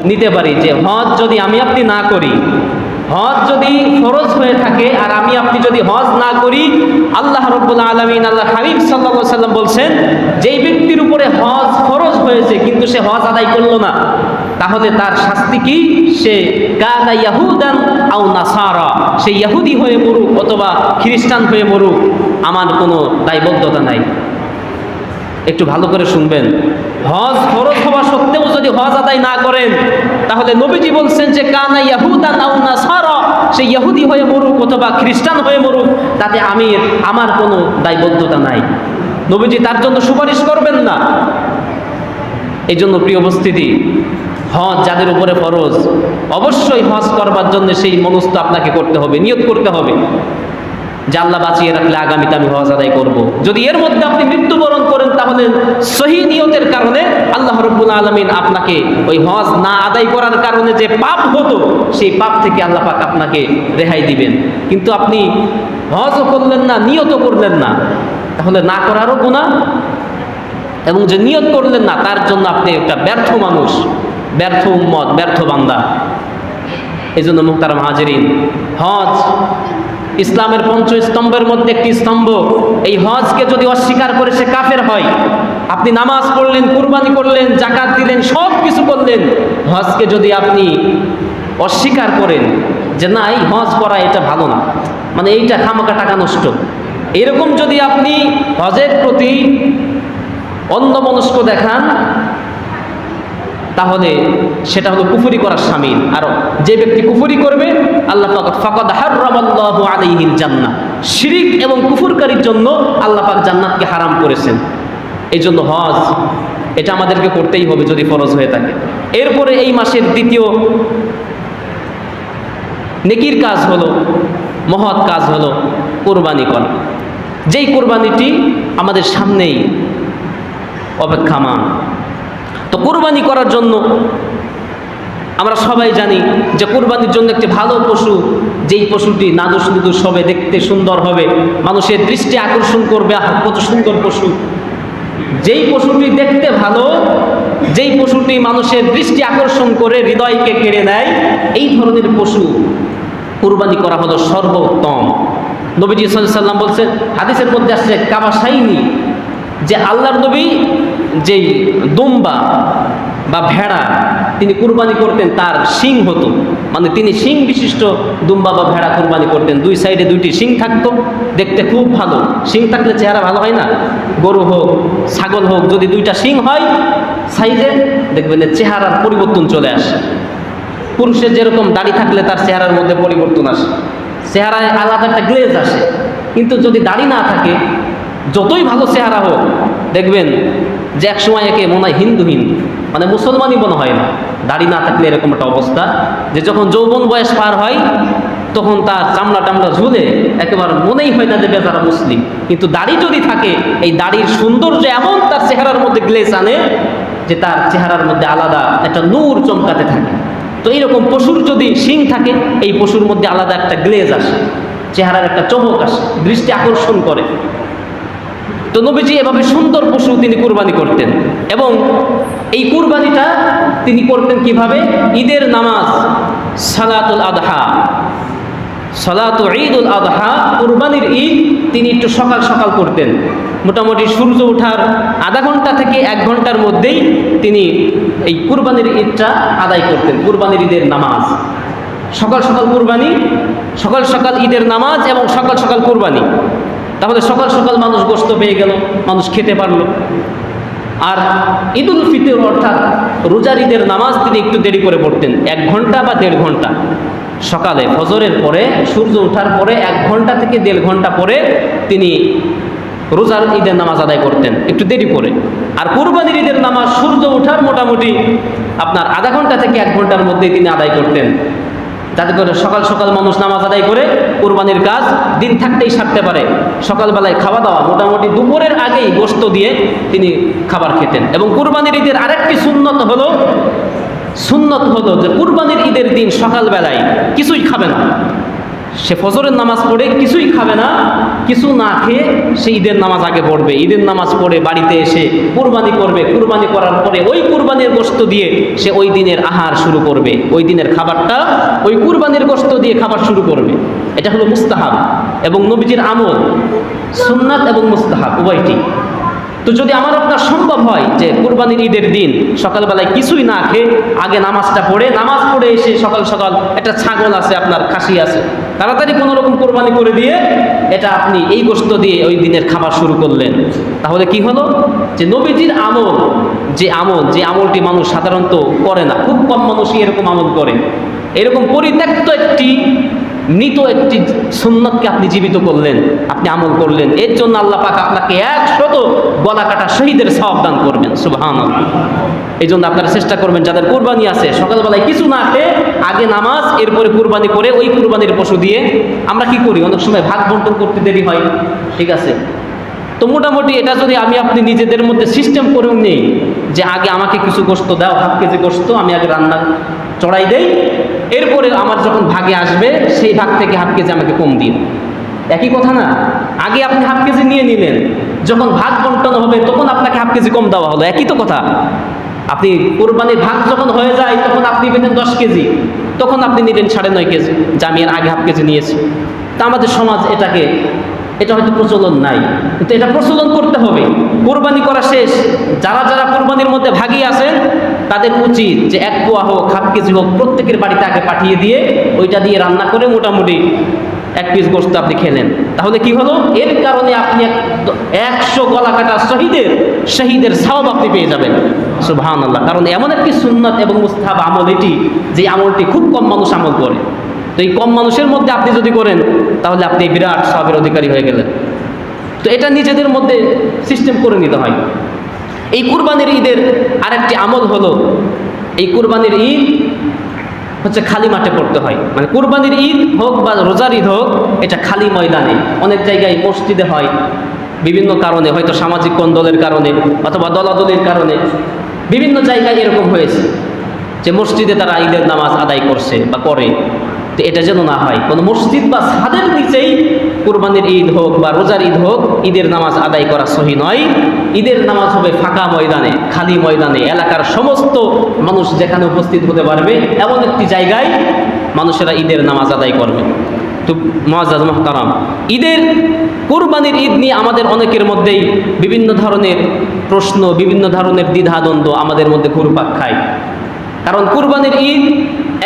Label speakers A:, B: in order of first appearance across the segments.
A: নিতে পারি যে হজ যদি আমি আপনি না করি, হজ যদি ফরজ হয়ে থাকে আর আমি আপনি যদি হজ না করি, আল্লাহ রাব্বুল আলামিন আল্লাহ হাবিব সাল্লাল্লাহু আলাইহি ওয়াসাল্লাম বলছেন যেই ব্যক্তির উপরে হজ ফরজ হয়েছে কিন্তু সে হজ আদায় করলো না, তাহলে তার শাস্তি কি? সে কানা ইয়াহুদান আও নাসারা, সে ইহুদি হয়ে মরুক অথবা খ্রিস্টান হয়ে মরুক, আমার কোনো দায়বদ্ধতা নাই। একটু ভালো করে শুনবেন, হজ ফরজ হওয়া সত্ত্বেও যদি হজ আদায় না করেন, তাহলে নবীজি বলছেন যে কানা ইয়াহুদান আও নাসারা, সে ইহুদি হয়ে মরুক অথবা খ্রিস্টান হয়ে মরুক, তাতে আমার কোনো দায়বদ্ধতা নাই। নবীজি তার জন্য সুপারিশ করবেন না। এই জন্য প্রিয় উপস্থিতি, হজ যাদের উপরে ফরজ, অবশ্যই হজ করবার জন্য সেই মনস্থ আপনাকে করতে হবে, নিয়ত করতে হবে যে আল্লাহ বাঁচিয়ে রাখলে আগামীতে আমি হজ আদায় করব। যদি এর মধ্যে আপনি মৃত্যুবরণ করেন, তাহলে সহি নিয়তের কারণে আল্লাহ রাব্বুল আলামিন আপনাকে ওই হজ না আদায় করার কারণে যে পাপ হতো, সেই পাপ থেকে আল্লাহ পাক আপনাকে রেহাই দিবেন। কিন্তু আপনি হজও করলেন না, নিয়তও করলেন না, তাহলে না করারও গুনাহ, এবং যে নিয়ত করলেন না তার জন্য আপনি একটা ব্যর্থ মানুষ, ব্যর্থ উম্মত, ব্যর্থ বান্দা। এই জন্য মুহতারাম হাজিরিন, হজ ইসলামের পঞ্চস্তম্ভের মধ্যে একটি স্তম্ভ। এই হজকে যদি অস্বীকার করে সে কাফের হয়। আপনি নামাজ পড়লেন, কুরবানি করলেন, যাকাত দিলেন, সব কিছু করলেন, হজকে যদি আপনি অস্বীকার করেন যে না এই হজ করা এটা ভালো না, মানে এইটা খামাকা টাকা নষ্ট, এরকম যদি আপনি হজের প্রতি অন্যমনস্ক দেখান, তাহলে সেটা হলো কুফরি করার শামিল। আর যে ব্যক্তি কুফরি করবে, আল্লাহ পাক ফাকাদ হারামাল্লাহু আলাইহিল জান্নাহ, শিরক এবং কুফরকারীর জন্য আল্লাহ পাক জান্নাতকে হারাম করেছেন। এই জন্য হজ এটা আমাদেরকে করতেই হবে যদি ফরজ হয়ে থাকে। এরপরে এই মাসের দ্বিতীয় নেকির কাজ হলো, মহৎ কাজ হলো কোরবানি করা, যেই কোরবানিটি আমাদের সামনেই অপেক্ষামান। তো কোরবানি করার জন্য আমরা সবাই জানি যে কোরবানির জন্য একটি ভালো পশু, যেই পশুটি নাদুস নুদুস হবে, দেখতে সুন্দর হবে, মানুষের দৃষ্টি আকর্ষণ করবে, কত সুন্দর পশু, যেই পশুটি দেখতে ভালো, যেই পশুটি মানুষের দৃষ্টি আকর্ষণ করে হৃদয়কে কেড়ে নেয়, এই ধরনের পশু কোরবানি করা হলো সর্বোত্তম। নবীজি সাল্লাল্লাহু আলাইহি ওয়াসাল্লাম বলছেন, হাদিসের মধ্যে আসছে কাবাসাইনি, যে আল্লাহর নবী যেই দুম্বা বা ভেড়া তিনি কুরবানি করতেন, তার শিং হতো, মানে তিনি শিং বিশিষ্ট দুম্বা বা ভেড়া কুরবানি করতেন। দুই সাইডে দুইটি শিং থাকতো, দেখতে খুব ভালো। শিং থাকলে চেহারা ভালো হয় না? গরু হোক, ছাগল হোক, যদি দুইটা শিং হয় সাইডে, দেখবেন চেহারার পরিবর্তন চলে আসে। পুরুষের যেরকম দাড়ি থাকলে তার চেহারার মধ্যে পরিবর্তন আসে, চেহারায় আলাদা একটা গ্লেজ আসে। কিন্তু যদি দাড়ি না থাকে, যতই ভালো চেহারা হোক, দেখবেন যে এক সময় একে মনে হয় হিন্দুহীন, মানে মুসলমানই মনে হয় না। দাড়ি না থাকলে এরকম একটা অবস্থা, যে যখন যৌবন বয়স পার হয় তখন তার চামড়া টামড়া ঝুলে একেবারে মনেই হয় না যে বেচারা মুসলিম। কিন্তু দাড়ি যদি থাকে, এই দাড়ির সৌন্দর্য এমন তার চেহারার মধ্যে গ্লেজ আনে যে তার চেহারার মধ্যে আলাদা একটা নূর চমকাতে থাকে। তো এইরকম পশুর যদি শিং থাকে, এই পশুর মধ্যে আলাদা একটা গ্লেজ আসে, চেহারার একটা চমক আসে, দৃষ্টি আকর্ষণ করে। তো নবীজি এভাবে সুন্দর পশু তিনি কুরবানি করতেন, এবং এই কুরবানিটা তিনি করতেন কিভাবে? ঈদের নামাজ, সালাতুল আদহা, সালাতু ঈদুল আদহা, কুরবানির ঈদ তিনি একটু সকাল সকাল করতেন। মোটামুটি সূর্য ওঠার আধা ঘন্টা থেকে 1 ঘন্টার মধ্যেই তিনি এই কুরবানির ঈদটা আদায় করতেন। কুরবানির ঈদের নামাজ, সকাল সকাল কুরবানি, সকাল সকাল ঈদের নামাজ এবং সকাল সকাল কুরবানি। তাহলে সকাল সকাল মানুষ গোশত পেয়ে গেল, মানুষ খেতে পারলো। আর ঈদুল ফিতর অর্থাৎ রোজার ঈদের নামাজ তিনি একটু দেরি করে পড়তেন, 1 ঘন্টা বা 1.5 ঘন্টা। সকালে ফজরের পরে, সূর্য ওঠার পরে 1 ঘন্টা থেকে 1.5 ঘন্টা পরে তিনি রোজার ঈদের নামাজ আদায় করতেন, একটু দেরি করে। আর কুরবানির ঈদের নামাজ সূর্য ওঠার মোটামুটি আপনার আধা ঘন্টা থেকে 1 ঘন্টার মধ্যেই তিনি আদায় করতেন, যাতে করে সকাল সকাল মানুষ নামাজ আদায় করে কুরবানির কাজ দিন থাকতেই সারতে পারে। সকালবেলায় খাওয়া দাওয়া মোটামুটি দুপুরের আগেই গোশত দিয়ে তিনি খাবার খেতেন। এবং কুরবানির ঈদের আরেকটি সুন্নত হলো যে কুরবানির ঈদের দিন সকালবেলায় কিছুই খাবে না, সে ফজরের নামাজ পড়ে কিছুই খাবে না, কিছু না খেয়ে সে ঈদের নামাজ আগে পড়বে। ঈদের নামাজ পড়ে বাড়িতে এসে কুরবানি করবে। কুরবানি করার পরে ওই কুরবানির গোশত দিয়ে সে ওই দিনের আহার শুরু করবে। ওই দিনের খাবারটা ওই কুরবানির গোশত দিয়ে খাবার শুরু করবে। এটা হলো মুস্তাহাব এবং নবীজির আমল, সুন্নাত এবং মুস্তাহাব উভয়টি। তো যদি আমার আপনার সম্ভব হয় যে কুরবানির ঈদের দিন সকালবেলায় কিছুই না খেয়ে আগে নামাজটা পড়ে, নামাজ পড়ে এসে সকাল সকাল একটা ছাগল আছে, আপনার খাসি আছে, তাড়াতাড়ি কোনো রকম কোরবানি করে দিয়ে এটা আপনি এই গোশত দিয়ে ওই দিনের খাবার শুরু করলেন, তাহলে কি হলো যে নবীজির আমল, যে আমলটি মানুষ সাধারণত করে না, খুব কম মানুষই এরকম আমল করে, এরকম পরিত্যক্ত মৃত একটি সুন্নতকে আপনি জীবিত করলেন, আপনি আমল করলেন। এর জন্য আল্লাহ পাক আপনাকে 100 গলা কাটা শহীদের সওয়াব দান করবেন। সুবহানাল্লাহ। এই জন্য আপনারা চেষ্টা করবেন, যাদের কুরবানি আছে সকালবেলায় কিছু না খেয়ে আগে নামাজ, এরপরে কুরবানি করে ওই কুরবানির পশু দিয়ে আমরা কি করি, অনেক সময় ভাগ বন্টন করতে দেরি হয়, ঠিক আছে। তো মোটামুটি এটা যদি আপনি নিজেদের মধ্যে সিস্টেম করেও নেই যে আগে আমাকে কিছু গোশত দাও, 1/2 কেজি গোশত আমি আগে রান্না চড়াই দেই, এরপরে আমার যখন ভাগে আসবে সেই ভাগ থেকে 1/2 কেজি আমাকে কম দিন, একই কথা না? আগে আপনি 1/2 কেজি নিয়ে নিলেন, যখন ভাগ বন্টন হবে তখন আপনাকে 1/2 কেজি কম দেওয়া হলো, একই তো কথা। আপনি কোরবানির ভাগ যখন হয়ে যায় তখন আপনি পেতেন 10 কেজি, তখন আপনি নিলেন 9.5 কেজি, যা আমি এর আগে 1/2 কেজি নিয়েছি। তা আমাদের সমাজ এটা হয়তো প্রচলন নাই, কিন্তু এটা প্রচলন করতে হবে। কোরবানি করা শেষ, যারা যারা কোরবানির মধ্যে ভাগী আছেন তাদের উচিত যে 1 পোয়া হোক, 1/2 কেজি হোক, প্রত্যেকের বাড়িতে আগে পাঠিয়ে দিয়ে ওইটা দিয়ে রান্না করে মোটামুটি 1 পিস গোশত আপনি খেলেন। তাহলে কি হলো, এর কারণে আপনি 100 গলা কাটা শহীদের সওয়াব আপনি পেয়ে যাবেন। সুবহানাল্লাহ। কারণ এমন একটি সুন্নাত এবং মুস্তাহাব আমল এটি, যে আমলটি খুব কম মানুষ আমল করে। তো এই কম মানুষের মধ্যে আপনি যদি করেন তাহলে আপনি বিরাট সওয়াবের অধিকারী হয়ে গেলেন। তো এটা নিজেদের মধ্যে সিস্টেম করে নিতে হয়। এই কুরবানির ঈদের আরেকটি আমল হলো, এই কুরবানির ঈদ হচ্ছে খালি মাঠে পড়তে হয়। মানে কুরবানির ঈদ হোক বা রোজার ঈদ হোক, এটা খালি ময়দানে, অনেক জায়গায় মসজিদে হয়, বিভিন্ন কারণে, হয়তো সামাজিক কোন্দলের কারণে অথবা দলাদলির কারণে বিভিন্ন জায়গায় এরকম হয়েছে যে মসজিদে তারা ঈদের নামাজ আদায় করছে বা করে। তো এটা যেন না হয়, কোনো মসজিদ বা ছাদের নিচেই কুরবানির ঈদ হোক বা রোজার ঈদ হোক ঈদের নামাজ আদায় করা সহি নয়। ঈদের নামাজ হবে ফাঁকা ময়দানে, খালি ময়দানে, এলাকার সমস্ত মানুষ যেখানে উপস্থিত হতে পারবে এমন একটি জায়গায় মানুষেরা ঈদের নামাজ আদায় করবে। তো মুআজ্জাজ মুহতারাম, কুরবানির ঈদ নিয়ে আমাদের অনেকের মধ্যেই বিভিন্ন ধরনের প্রশ্ন, বিভিন্ন ধরনের দ্বিধাদ্বন্দ্ব আমাদের মধ্যে ঘুরপাক খায়। কারণ কুরবানির ঈদ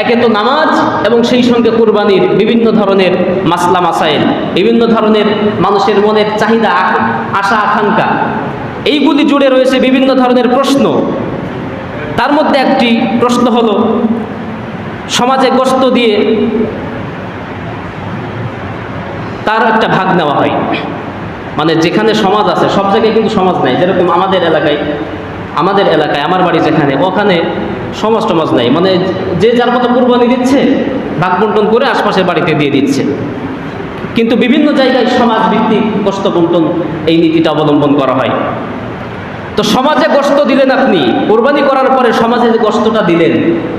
A: একে তো নামাজ এবং সেই সঙ্গে কুরবানির বিভিন্ন ধরনের মাসলা মাসাইল, বিভিন্ন ধরনের মানুষের মনের চাহিদা, আশা আকাঙ্ক্ষা, এইগুলি জুড়ে রয়েছে বিভিন্ন ধরনের প্রশ্ন। তার মধ্যে একটি প্রশ্ন হলো, সমাজে গোশত দিয়ে তার একটা ভাগ নেওয়া হয়। মানে যেখানে সমাজ আছে, সব জায়গায় কিন্তু সমাজ নাই। যেরকম আমাদের এলাকায়, আমার বাড়ি যেখানে, ওখানে সমাজ নাই। মানে যে যার মতো কুরবানি দিচ্ছে, ভাগ বন্টন করে আশপাশের বাড়িতে দিয়ে দিচ্ছে। কিন্তু বিভিন্ন জায়গায় সমাজ ভিত্তিক গোশত বন্টন এই নীতিটা অবলম্বন করা হয়। তো সমাজে গোশত দিলেন, আপনি কোরবানি করার পরে সমাজে যে গোশতটা দিলেন,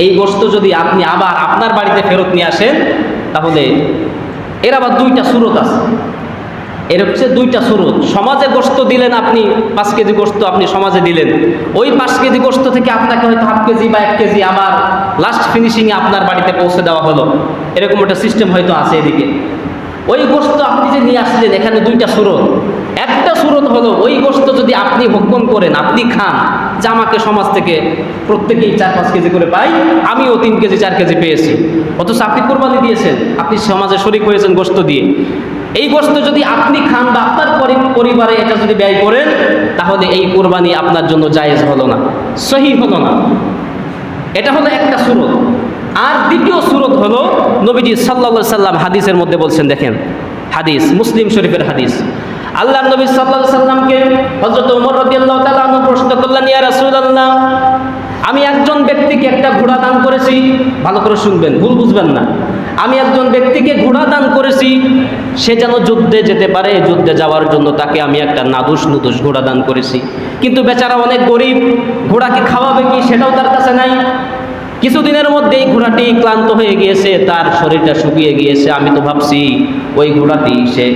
A: এই গোশত যদি আপনি আবার আপনার বাড়িতে ফেরত নিয়ে আসেন, তাহলে এর আবার 2টা সুরত আছে। এর হচ্ছে 2টা সুরত। সমাজে গোশত দিলেন আপনি, 5 কেজি গোশত আপনি সমাজে দিলেন, ওই 5 কেজি গোশত থেকে আপনাকে হয়তো 1/2 কেজি বা 1 কেজি আবার লাস্ট ফিনিশিংয়ে আপনার বাড়িতে পৌঁছে দেওয়া হলো, এরকম একটা সিস্টেম হয়তো আছে এদিকে। ওই গোশত আপনি যে নিয়ে আসলেন, এখানে 2টা সুরত। একটা সুরত হলো, ওই গোশত যদি আপনি ভক্ষণ করেন, আপনি খান, যে আমাকে সমাজ থেকে প্রত্যেকেই 4-5 কেজি করে পাই, আমিও 3 কেজি 4 কেজি পেয়েছি, অথচ আপনি কোরবানি দিয়েছেন, আপনি সমাজে শরিক হয়েছেন গোশত দিয়ে। এই গোশত যদি আপনি খান বা আপনার পরিবারে এটা যদি ব্যয় করেন, তাহলে এই কোরবানি আপনার জন্য জায়েজ হলো না, সহি হলো না। এটা হলো একটা সুরত। আর দ্বিতীয় সুরত হলো, নবীজি সাল্লাল্লাহু আলাইহি সাল্লাম হাদিসের মধ্যে বলছেন, দেখেন হাদিস, মুসলিম শরীফের হাদিস। আল্লাহর নবী সাল্লাল্লাহু আলাইহি সাল্লামকে হযরত ওমর রাদিয়াল্লাহু তাআলা আনহু প্রশ্ন করলেন, ইয়া রাসূলুল্লাহ, আমি একজন ব্যক্তিকে একটা ঘোড়া দান করেছি, ভালো করে শুনবেন, ভুল বুঝবেন না। আমি একজন ব্যক্তিকে ঘোড়া দান করেছি, সে যেন যুদ্ধে যেতে পারে, যুদ্ধে যাওয়ার জন্য তাকে আমি একটা নাদুস ঘোড়া দান করেছি। কিন্তু বেচারা অনেক গরিব, ঘোড়াকে খাওয়াবে কি সেটাও তার কাছে নাই। কিছুদিনের মধ্যেই ঘোড়াটি ক্লান্ত হয়ে গিয়েছে, তার শরীরটা শুকিয়ে গিয়েছে। আমি তো ভাবছি ওই ঘোড়াটি সে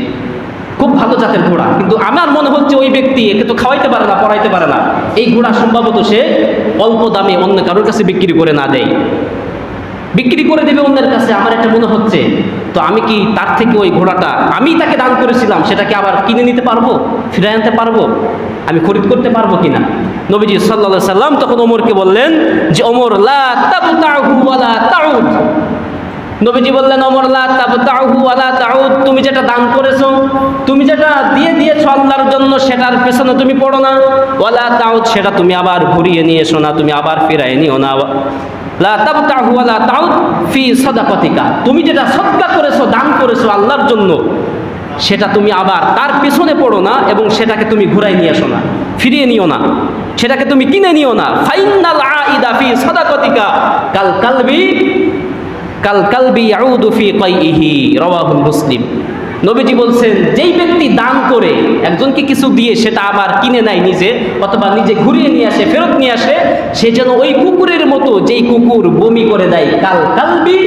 A: খুব ভালো জাতের ঘোড়া, কিন্তু আমার মনে হচ্ছে ওই ব্যক্তি একে তো খাওয়াইতে পারে না, পড়াইতে পারে না, এই ঘোড়া সম্ভবত সে অল্প দামে অন্য কারোর কাছে বিক্রি করে না দেয়, বিক্রি করে দেবে অন্যের কাছে, আমার এটা মনে হচ্ছে। তো আমি কি তার থেকে ওই ঘোড়াটা আমি তাকে দান করেছিলাম সেটাকে আবার কিনে নিতে পারবো, ফিরে আনতে পারবো, আমি খরিদ করতে পারবো কিনা? নবীজি সাল্লাল্লাহু আলাইহি সাল্লাম তখন ওমরকে বললেন যে ওমর লা তাবতাহু ওয়ালা তাউদ। নবীজি বললেন ওমর লা তাবতাহু ওয়ালা তাউদ, তুমি যেটা দান করেছো, তুমি যেটা দিয়েছো আল্লাহর জন্য, সেটার পেছনে তুমি পড়ো না। ওয়ালা তাউদ, সেটা তুমি আবার ঘুরিয়ে নিয়ে এসো না, তুমি আবার ফিরায় নিও না। লা তাবতাহু ওয়ালা তাউদ ফি সাদাকাতিকা, তুমি যেটা সদকা করেছো, দান করেছো আল্লাহর জন্য, সেটা তুমি আবার তার পেছনে পড়ো না এবং সেটাকে তুমি ঘুরাই নিয়ে আসো না, ফিরিয়ে নিও না, সেটাকে তুমি কিনে নিও না। ফাইনাল আইদা ফি সাদাকাতিকা কাল কালবি ইয়াউদু ফি কাইহি, রাওয়াহুল মুসলিম। নবীজি বলছেন যেই ব্যক্তি দান করে একজনকে কিছু দিয়ে সেটা আবার কিনে নেয় নিজে, অথবা নিজে ঘুরিয়ে নিয়ে আসে, ফেরত নিয়ে আসে, সে যেন ওই কুকুরের মতো, যেই কুকুর বমি করে দেয়, কাল কালবি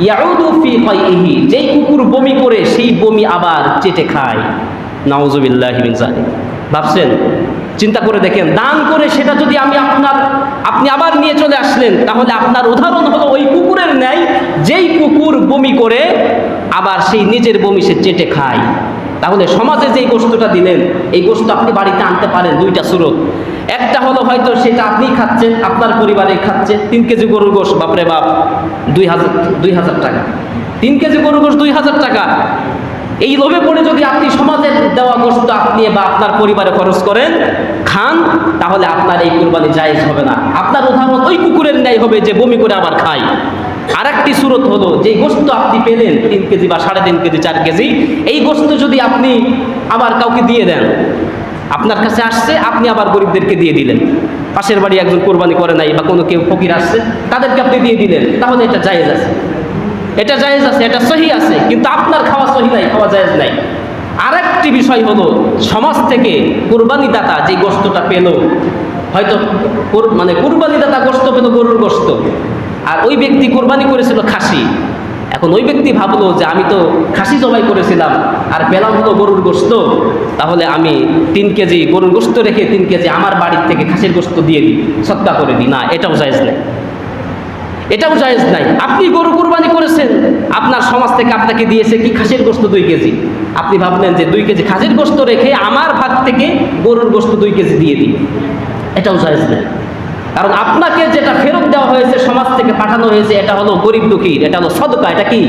A: ইয়াউদু ফি কাইহি, যেই কুকুর বমি করে সেই বমি আবার চেটে খায়। নাউযুবিল্লাহি মিন যালিক। ভাবছেন, চিন্তা করে দেখেন, দান করে সেটা যদি আপনি আবার নিয়ে চলে আসলেন, তাহলে আপনার উদাহরণ হলো ওই কুকুরের ন্যায়, যেই কুকুর বমি করে আবার সেই নিজের বমি সে চেটে খায়। তাহলে সমাজে যেই গোশতটা দিলেন, এই গোশত আপনি বাড়িতে আনতে পারেন দুইটা সুরত। একটা হলো হয়তো সেটা আপনি খাচ্ছেন, আপনার পরিবারে খাচ্ছে, 3 কেজি গরুর গোশত, বাপরে বাপ, 2000 টাকা, 3 কেজি গরুর গোশত 2000 টাকা। এই লোভে পড়ে যদি আপনি সমাজের দেওয়া গোশত আপনি বা আপনার পরিবারে খরচ করেন, খান, তাহলে আপনার এই কুরবানি জায়েজ হবে না। আপনার উদাহরণ ওই কুকুরের ন্যায় হবে যে বমি করে আবার খায়। আর একটি সুরত হলো, যে গোশত আপনি পেলেন 3 কেজি বা 3.5 কেজি 4 কেজি, এই গোশত যদি আপনি আবার কাউকে দিয়ে দেন, আপনার কাছে আসছে, আপনি আবার গরিবদেরকে দিয়ে দিলেন, পাশের বাড়ি একজন কোরবানি করে নাই বা কোনো কেউ ফকির আসছে, তাদেরকে আপনি দিয়ে দিলেন, তাহলে এটা জায়েজ আছে, এটা জায়েজ আছে, এটা সহি আছে। কিন্তু আপনার খাওয়া সহি নাই, খাওয়া জায়েজ নাই। আরেকটি বিষয় হলো, সমাজ থেকে কুরবানি দাতা যে গোশতটা পেল, হয়তো কুরবানি দাতা গোশত পেল গরুর গোশত, আর ওই ব্যক্তি কুরবানি করেছিল খাসি। এখন ওই ব্যক্তি ভাবলো যে আমি তো খাসি জবাই করেছিলাম আর পেলাম হলো গরুর গোশত, তাহলে আমি 3 কেজি গরুর গোশত রেখে 3 কেজি আমার বাড়ির থেকে খাসির গোশত দিয়ে দিই, সদকা করে দিই। না, এটাও জায়েজ নাই, এটাও জায়েজ নাই। আপনি গরু কুরবানি করেছেন, আপনার সমাজ থেকে আপনাকে দিয়েছে কি খাসির গোশত 2 কেজি, আপনি ভাবলেন যে 2 কেজি খাসির গোশত রেখে আমার ভাগ থেকে গরুর গোশত 2 কেজি দিয়ে দিই, এটাও জায়েজ নাই। কারণ আপনাকে যেটা ফেরত দেওয়া হয়েছে, সমাজ থেকে পাঠানো হয়েছে, এটা হলো গরিব দুঃখীর, এটা হলো সদকা। এটা কি?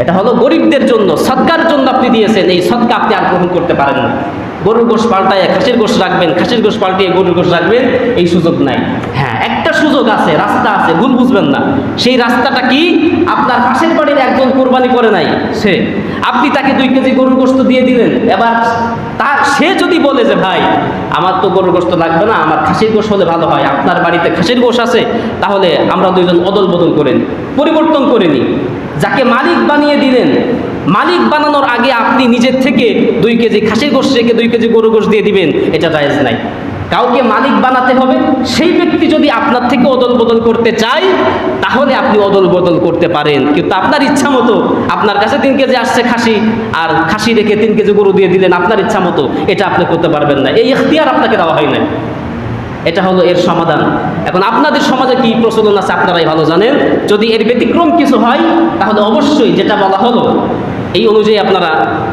A: এটা হলো গরিবদের জন্য, সদকার জন্য আপনি দিয়েছেন। এই সদকা আপনি আর গ্রহণ করতে পারেন না। গরুর গোশ পাল্টায় খাসির গোশ রাখবেন, খাসির গোশ পাল্টিয়ে গরুর গোশ রাখবেন, এই সুযোগ নাই। হ্যাঁ, একটা সুযোগ আছে, রাস্তা আছে, ভুল বুঝবেন না। সেই রাস্তাটা কি? আপনার পাশের বাড়ির একজন কোরবানি করে নাই, আপনি তাকে 2 কেজি গরুর গোশত দিয়ে দিলেন। এবার সে যদি বলে যে ভাই আমার তো গরুর গোশত লাগবে না, আমার খাসির গোশ হলে ভালো হয়, আপনার বাড়িতে খাসির গোশ আছে, তাহলে আমরা দুইজন অদল বদল করে নিই, পরিবর্তন করে নিই। যাকে মালিক বানিয়ে দিলেন, মালিক বানানোর আগে আপনি নিজের থেকে 2 কেজি খাসির গোশ রেখে 2 কেজি গরুর গোশ দিয়ে দিবেন, এটা জায়েজ নাই। কাউকে মালিক বানাতে হবে। সেই ব্যক্তি যদি আপনার থেকে অদল বদল করতে চায়, তাহলে আপনি অদল বদল করতে পারেন, কিন্তু আপনার ইচ্ছা মতো আপনার কাছে 3 কেজি আসছে খাসি, আর খাসি রেখে 3 কেজি গরু দিয়ে দিলেন আপনার ইচ্ছা মতো, এটা আপনি করতে পারবেন না। এই ইখতিয়ার আপনাকে দেওয়া হয় না। এটা হলো এর সমাধান। এখন আপনাদের সমাজে কি প্রচলন আছে আপনারাই ভালো জানেন। যদি এর ব্যতিক্রম কিছু হয়, তাহলে অবশ্যই যেটা বলা হলো এই অনুযায়ী আপনারা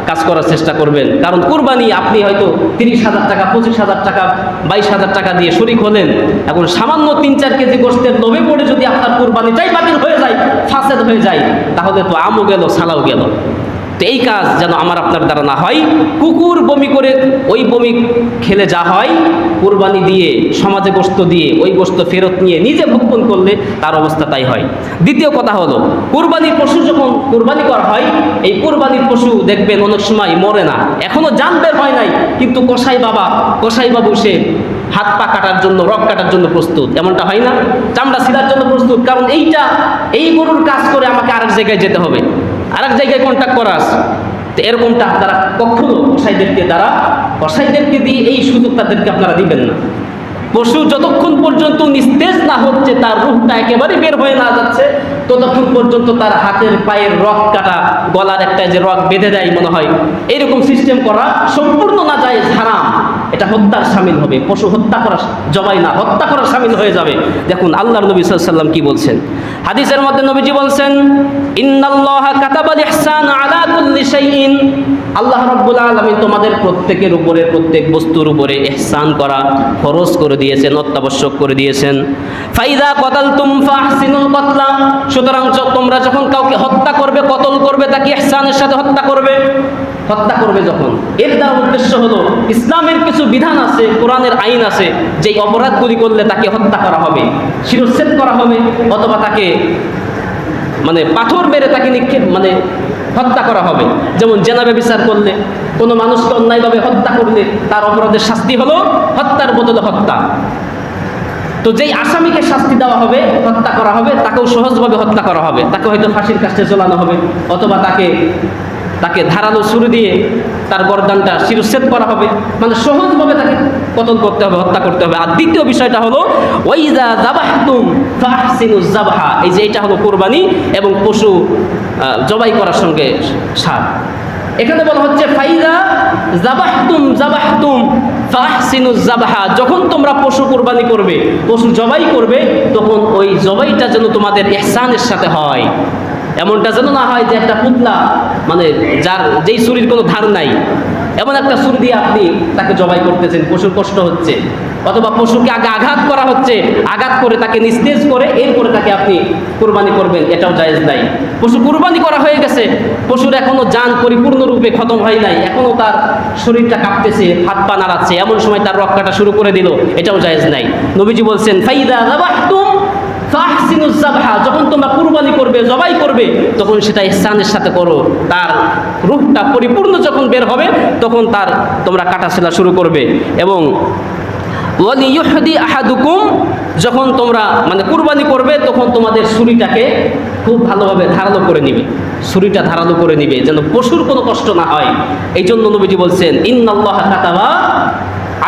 A: কাজ করার চেষ্টা করবেন। কারণ কুরবানি আপনি হয়তো 30,000 টাকা, 25,000 টাকা, 22,000 টাকা দিয়ে শরিক হলেন। এখন সামান্য 3-4 কেজি গোশতের লোভে পড়ে যদি আপনার কুরবানিটাই বাতিল হয়ে যায়, ফাসেদ হয়ে যায়, তাহলে তো আমও গেল, সালাও গেল। তো এই কাজ যেন আমার আপনার দ্বারা না হয়। কুকুর বমি করে ওই বমি খেলে যা হয়, কুরবানি দিয়ে, সমাজে গোশত দিয়ে, ওই গোশত ফেরত নিয়ে নিজে ভক্ষণ করলে তার অবস্থা তাই হয়। দ্বিতীয় কথা হলো, কুরবানির পশু যখন কুরবানি করা হয়, এই কুরবানির পশু দেখবেন অনেক সময় মরে না, এখনো জান বের হয় নাই, কিন্তু কসাই বাবু সে হাত পা কাটার জন্য, রক কাটার জন্য প্রস্তুত। এমনটা হয় না? চামড়া ছিঁড়ার জন্য প্রস্তুত। কারণ এই গরুর কাজ করে আমাকে আরেক জায়গায় যেতে হবে, আরেক জায়গায় কন্ট্যাক্ট করা আছে। তো এরকমটা আপনারা কখনো কসাইদেরকে দিয়ে এই সুযোগ তাদেরকে আপনারা দিবেন না। পশু যতক্ষণ পর্যন্ত নিস্তেজ না হচ্ছে, তার রূহটা একেবারে বের হয়ে না যাচ্ছে, ততক্ষণ পর্যন্ত তার হাতের পায়ের রগ কাটা, গলার একটা যে রগ বেঁধে দেয় মনে হয়, এইরকম সিস্টেম করা সম্পূর্ণ নাজায়েজ, হারাম। এটা হত্যার শামিল হবে। পশু হত্যা করা, জবাই না, হত্যা করা শামিল হয়ে যাবে। দেখুন আল্লাহর নবী সাল্লাল্লাহু আলাইহি ওয়াসাল্লাম কি বলছেন হাদিসের মধ্যে। নবীজি বলছেন, ইন্নাল্লাহা কাতাবাল ইহসান আলা কুল্লি শাইইন, আল্লাহ রাব্বুল আলামিন তোমাদের প্রত্যেকের উপরে, প্রত্যেক বস্তুর উপরে ইহসান করা ফরজ করে দিয়েছেন, অত্যাবশ্যক করে দিয়েছেন। ফাইদা কতালতুম ফাহসিনুল কতলা, সুতরাং তোমরা যখন কাউকে হত্যা করবে, কতল করবে, তাকে ইহসানের সাথে হত্যা করবে। হত্যা করবে যখন, এর দ্বারা উদ্দেশ্য হলো ইসলামের কিছু বিধান আছে, কোরআনের আইন আছে, যেই অপরাধগুলি করলে তাকে হত্যা করা হবে, শিরচ্ছেদ করা হবে, অথবা তাকে মানে পাথর মেরে তাকে হত্যা করা হবে। যেমন জেনা ব্যভিচার করলে, কোনো মানুষকে অন্যায়ভাবে হত্যা করলে তার অপরাধের শাস্তি হলো হত্যার বদলে হত্যা। তো যেই আসামিকে শাস্তি দেওয়া হবে, হত্যা করা হবে, তাকেও সহজভাবে হত্যা করা হবে। তাকে হয়তো ফাঁসির কাছে ঝোলানো হবে, অথবা তাকে ধারালো ছুরি দিয়ে তার গর্দানটা শিরচ্ছেদ করা হবে। মানে সহজভাবে তাকে কতল করতে হবে, হত্যা করতে হবে। আর দ্বিতীয় বিষয়টা হলো ওয়াইযা যাবাহতুম ফাহসিনুজ যাবহা, এই যে এটা হলো কুরবানি এবং পশু জবাই করার সঙ্গে সার। এখানে বলা হচ্ছে ফাইযা যাবাহতুম ফাহসিনুজ যাবহা, যখন তোমরা পশু কুরবানি করবে, পশু জবাই করবে, তখন ওই জবাইটা যেন তোমাদের ইহসানের সাথে হয়। এমনটা যেন না হয় যে একটা পুতলা, মানে যেই ছুরির কোনো ধার নাই, এমন একটা ছুরি দিয়ে আপনি তাকে জবাই করতেছেন, পশুর কষ্ট হচ্ছে, অথবা পশুকে আগে আঘাত করা হচ্ছে, আঘাত করে তাকে নিস্তেজ করে এরপরে তাকে আপনি কুরবানি করবেন, এটাও জায়েজ নাই। পশু কুরবানি করা হয়ে গেছে, পশুর এখনো জান পরিপূর্ণরূপে খতম হয় নাই, এখনো তার শরীরটা কাঁপতেছে, হাত পা নাড়াচ্ছে, এমন সময় তার রক কাটা শুরু করে দিল, এটাও জায়েজ নাই। নবীজি বলছেন ফাইদা যাবাহতুম ফাহসিনুজ যাবহা, যখন তোমরা কুরবানি করবে, জবাই করবে, তখন সেটা ইহসানের সাথে করো। তার রূহটা পরিপূর্ণ যখন বের হবে, তখন তার তোমরা কাটাছেলা শুরু করবে। এবং ওয়ালিয়ুহদি আহাদুকুম, যখন তোমরা কুরবানি করবে, তখন তোমাদের ছুরিটাকে খুব ভালোভাবে ধারালো করে নিবে, ছুরিটা ধারালো করে নিবে, যেন পশুর কোনো কষ্ট না হয়। এই জন্য নবীজি বলছেন ইন্নাল্লাহা কাতাবা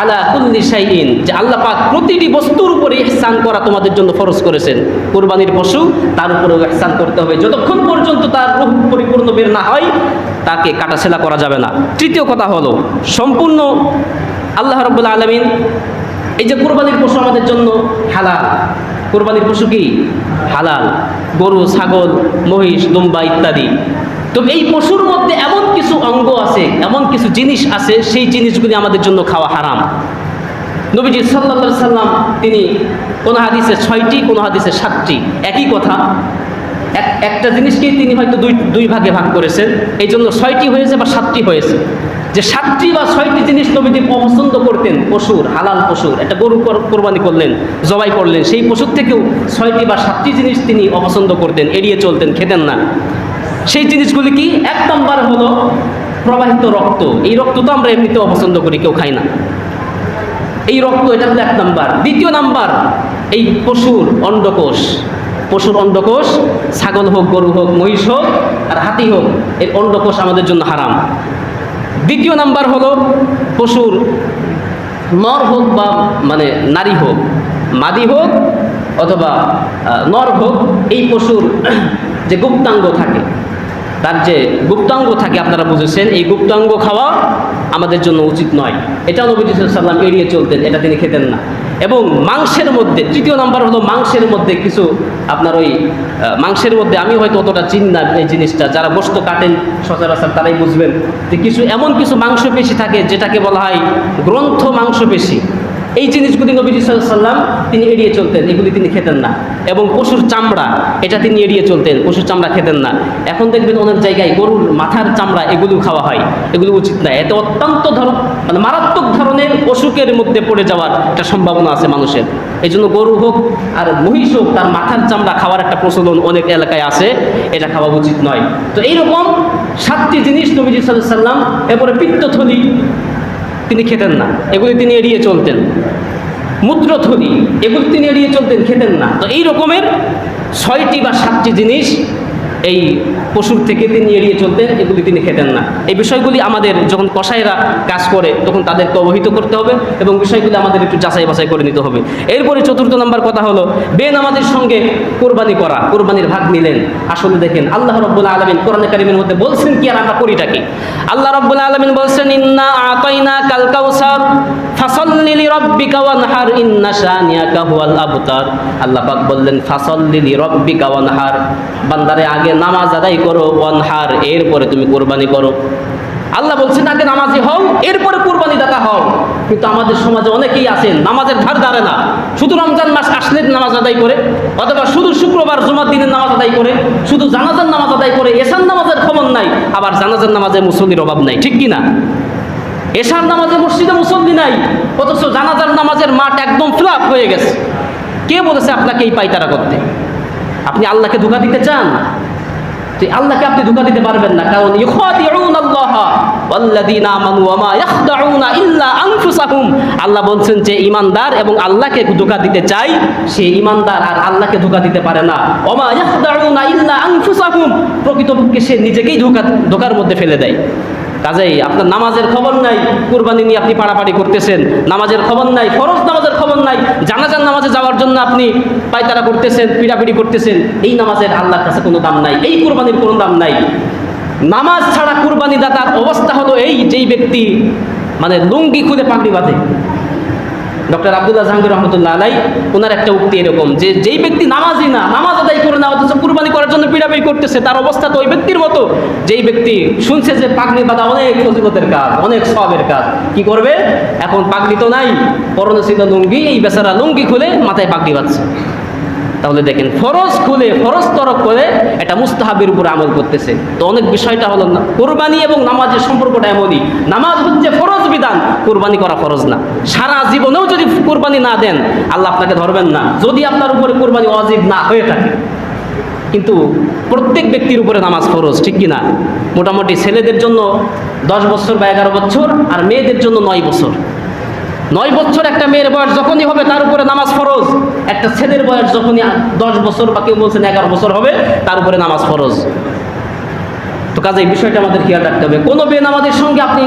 A: আলা কুল্লি শাইইন, যে আল্লাহ পাক প্রতিটি বস্তুর উপরে ইহসান করা তোমাদের জন্য ফরজ করেছেন। কুরবানির পশু, তার উপরেও ইহসান করতে হবে। যতক্ষণ পর্যন্ত তার রূহ পরিপূর্ণ বের না হয়, তাকে কাটাছেলা করা যাবে না। তৃতীয় কথা হলো, সম্পূর্ণ আল্লাহ রাব্বুল আলামিন এই যে কুরবানির পশু আমাদের জন্য হালাল। কুরবানির পশু কি হালাল? গরু, ছাগল, মহিষ, দুম্বা ইত্যাদি। তো এই পশুর মধ্যে এমন কিছু অঙ্গ আছে, এমন কিছু জিনিস আছে, সেই জিনিসগুলি আমাদের জন্য খাওয়া হারাম। নবীজি সাল্লাল্লাহু আলাইহি সাল্লাম তিনি কোন হাদিসে 6টি, কোন হাদিসে 7টি, একই কথা। একটা জিনিসকেই তিনি হয়তো দুই ভাগে ভাগ করেছেন, এই জন্য 6টি হয়েছে বা 7টি হয়েছে। যে 7টি বা 6টি জিনিস নবীজি পছন্দ করতেন পশুর, হালাল পশুর। একটা গরু কোরবানি করলেন, জবাই করলেন, সেই পশুর থেকেও 6টি বা 7টি জিনিস তিনি অপছন্দ করতেন, এড়িয়ে চলতেন, খেতেন না। সেই জিনিসগুলি কি? 1 নম্বর হলো প্রবাহিত রক্ত। এই রক্ত তো আমরা এমনিতে অপছন্দ করি, কেউ খাই না এই রক্ত, এটা হলো 1 নম্বর। 2য় নাম্বার এই পশুর অন্ডকোষ। পশুর অন্ডকোষ, ছাগল হোক, গরু হোক, মহিষ হোক আর হাতি হোক, এর অন্ডকোষ আমাদের জন্য হারাম। 2য় নাম্বার হলো পশুর নর হোক বা নারী হোক, মাদি হোক অথবা নর হোক, এই পশুর যে গুপ্তাঙ্গ থাকে, তার যে গুপ্তাঙ্গ থাকে, আপনারা বুঝেছেন, এই গুপ্তাঙ্গ খাওয়া আমাদের জন্য উচিত নয়। এটা নবী সাল্লাল্লাহু আলাইহি ওয়াসাল্লাম এড়িয়ে চলতেন, এটা তিনি খেতেন না। এবং মাংসের মধ্যে 3য় নাম্বার হলো মাংসের মধ্যে কিছু, আপনার ওই মাংসের মধ্যে, আমি হয়তো অতটা চিনি না এই জিনিসটা, যারা গোশত কাটেন সচরাচর তারাই বুঝবেন, যে এমন কিছু মাংসপেশি থাকে যেটাকে বলা হয় গ্রন্থ মাংসপেশি। এই জিনিসগুলি নবীজি সাল্লাল্লাহু আলাইহি ওয়াসাল্লাম তিনি এড়িয়ে চলতেন, এগুলি তিনি খেতেন না। এবং পশুর চামড়া, এটা তিনি এড়িয়ে চলতেন, পশুর চামড়া খেতেন না। এখন দেখবেন অনেক জায়গায় গরুর মাথার চামড়া এগুলো খাওয়া হয়, এগুলো উচিত না। এতে অত্যন্ত মারাত্মক ধরনের অসুখের মধ্যে পড়ে যাওয়ার একটা সম্ভাবনা আছে মানুষের। এই জন্য গরু হোক আর মহিষ হোক, তার মাথার চামড়া খাওয়ার একটা প্রচলন অনেক এলাকায় আছে, এটা খাওয়া উচিত নয়। তো এইরকম 7টি জিনিস নবীজি সাল্লাল্লাহু আলাইহি ওয়াসাল্লাম। এরপরে পিত্তথলি তিনি খেতেন না, এগুলি তিনি এড়িয়ে চলতেন। মূত্রথলি, এগুলি তিনি এড়িয়ে চলতেন, খেতেন না। তো এই রকমের 6টি বা 7টি জিনিস এই পশুর থেকে তিনি এড়িয়ে চলতেন, এগুলি তিনি খেতেন না। এই বিষয়গুলি আমাদের যখন কসাইরা কাজ করে তখন তাদেরকে অবহিত করতে হবে এবং বিষয়গুলি আমাদের একটু যাচাই বাছাই করে নিতে হবে। এরপরে চতুর্থ নম্বর কথা হলো বেনামাজির সঙ্গে কোরবানি করা, কোরবানির ভাগ নিলেন। আসলে দেখেন আল্লাহ রাব্বুল আলামিন কোরআনে কারীমের মধ্যে বলছেন কি আর আমরা করিটা কি। আল্লাহ রাব্বুল আলামিন বলছেন ইন্না আতাইনাকাল কাউসার ফাসাল্লি লিরাব্বিকা ওয়ানহার ইন্না শানিয়াকা হুয়াল আবতার। আল্লাহ পাক বললেন ফাসাল্লি লিরাব্বিকা ওয়ানহার, বান্দারে আগে নামাজ আদায় করো, ওয়ানহার এরপরে তুমি কোরবানি করো। আল্লাহ বলছেন আগে নামাজি হও এরপরে কুরবানি দাতা হও। কিন্তু আমাদের সমাজে অনেকেই আছেন নামাজের ধার ধারে না, শুধু রমজান মাস আসলে নামাজ আদায় করে, অথবা শুধু শুক্রবার জুমার দিনের নামাজ আদায় করে, শুধু জানাজার নামাজ আদায় করে, এশার নামাজের খবর নাই, আবার জানাজার নামাজে মুসল্লির অভাব নাই, ঠিক কি না? এশার নামাজে মসজিদে মুসল্লি নাই, অথচ জানাজার নামাজের মাঠ একদম ফ্লাপ হয়ে গেছে। কে বলেছে আপনাকে এই পাইতারা করতে? আপনি আল্লাহকে ধোঁকা দিতে চান? আল্লাহকে আপনি ধোঁকা দিতে পারবেন না, কারণ আল্লাহ বলছেন যে ইমানদার এবং আল্লাহকে ধোঁকা দিতে চাই সে ইমানদার, আর আল্লাহকে ধোঁকা দিতে পারে না। ওমা ইয়াখদাউনা ইল্লা আনফুসাহুম, প্রকৃতপক্ষে সে নিজেকেই ধোঁকার মধ্যে ফেলে দেয়। কাজেই আপনার নামাজের খবর নাই, কুরবানি নিয়ে আপনি পাড়াপাড়ি করতেছেন, নামাজের খবর নাই, ফরজ নামাজের খবর নাই, জানাজার নামাজে যাওয়ার জন্য আপনি পায়তারা করতেছেন, পিড়াপিড়ি করতেছেন, এই নামাজের আল্লাহর কাছে কোনো দাম নাই, এই কুরবানির কোনো দাম নাই। নামাজ ছাড়া কুরবানি দাতার অবস্থা হলো এই, যেই ব্যক্তি মানে লুঙ্গি খুলে পাগড়ি বাঁধে। ডক্টর আব্দুল্লাহ জাহাঙ্গীর রহমতুল্লাহ আলাই ওনার একটা উক্তি এরকম যে যেই ব্যক্তি নামাজি না, নামাজ আদায় করে না, অথচ কুরবানি করার জন্য পিড়াপিড়ি করতেছে, তার অবস্থা তো ওই ব্যক্তির মতো যেই ব্যক্তি শুনছে যে পাগড়ি বাঁধা অনেক ফজিলতের কাজ, অনেক সওয়াবের কাজ। কি করবে? এখন পাগড়ি তো নাই, পরনে ছিল লুঙ্গি, এই বেচারা লুঙ্গি খুলে মাথায় পাগড়ি বাঁধছে। তাহলে দেখেন ফরজ খুলে ফরজ তরক করে এটা মুস্তাহাবের উপর আমল করতেছে। তো অনেক বিষয়টা হলো না, কোরবানি এবং নামাজের সম্পর্কটা এমনই, নামাজ হচ্ছে ফরজ বিধান, কোরবানি করা ফরজ না। সারা জীবনেও যদি কোরবানি না দেন আল্লাহ আপনাকে ধরবেন না, যদি আপনার উপরে কোরবানি ওয়াজিব না হয়ে থাকে। কিন্তু প্রত্যেক ব্যক্তির উপরে নামাজ ফরজ, ঠিক কি না? মোটামুটি ছেলেদের জন্য 10 বছর বা 11 বছর, আর মেয়েদের জন্য 9 বছর। 9 বছর একটা মেয়ের বয়স যখনই হবে তার উপরে নামাজ ফরজ, একটা ছেলের বয়স যখনই 10 বছর বা কেউ বলছেন 11 বছর হবে তার উপরে নামাজ ফরজ। তো কাজে এই বিষয়টা আমাদের খেয়াল রাখতে হবে। কোনো বেনামাজের সঙ্গে আপনি